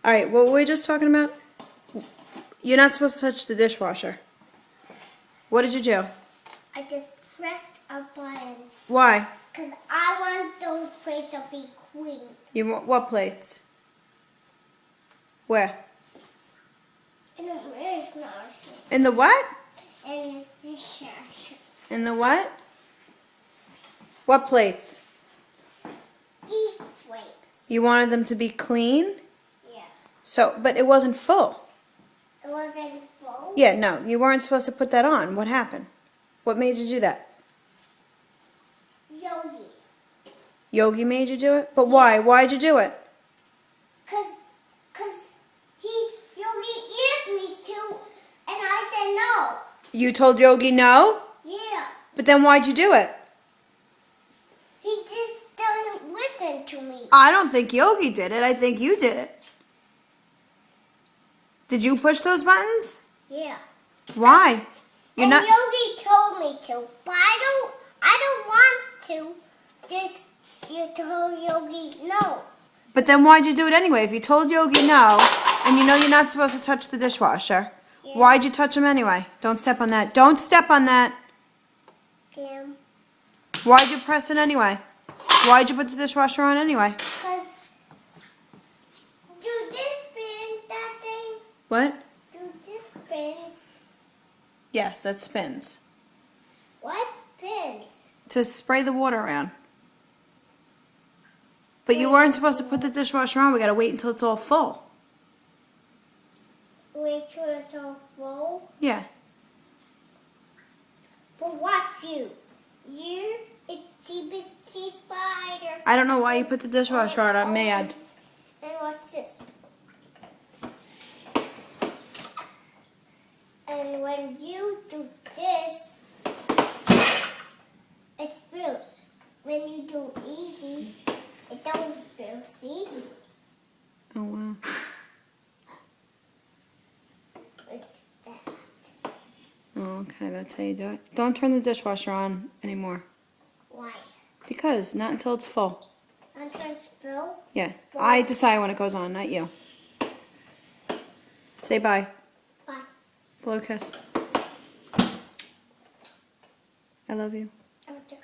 Alright, what were we just talking about? You're not supposed to touch the dishwasher. What did you do? I just pressed a button. Why? Because I want those plates to be clean. You want what plates? Where? In the dishwasher. In the what? In the dishwasher. In the what? What plates? These plates. You wanted them to be clean? Yeah. So, but it wasn't full. It wasn't full? Yeah, no, you weren't supposed to put that on. What happened? What made you do that? Yogi. Yogi made you do it? But why? Why'd you do it? Cause Yogi asked me to, and I said no. You told Yogi no? Yeah. But then why'd you do it? He just doesn't listen to me. I don't think Yogi did it. I think you did it. Did you push those buttons? Yeah. Why? You're and not. Yogi told me to, but I don't want to. Just you told Yogi no. But then why'd you do it anyway? If you told Yogi no, and you know you're not supposed to touch the dishwasher, Yeah. why'd you touch him anyway? Don't step on that. Don't step on that. Damn. Why'd you press it anyway? Why'd you put the dishwasher on anyway? Cause do this spin that thing? What? Do this spins? Yes, that spins. What spins? To spray the water around. But you weren't supposed to put the dishwasher on. We gotta wait until it's all full. Wait till it's all full. Yeah. But watch you. You itsy bitsy spider. I don't know why you put the dishwasher on. I'm mad. And watch this. And when you do this, it spills. When you do easy, it don't spill. See? Oh, wow. It's that. Oh, okay. That's how you do it. Don't turn the dishwasher on anymore. Why? Because not until it's full. I'm trying to spill. Yeah. I decide when it goes on, not you. Say bye. Bye. Blow a kiss. I love you. Okay.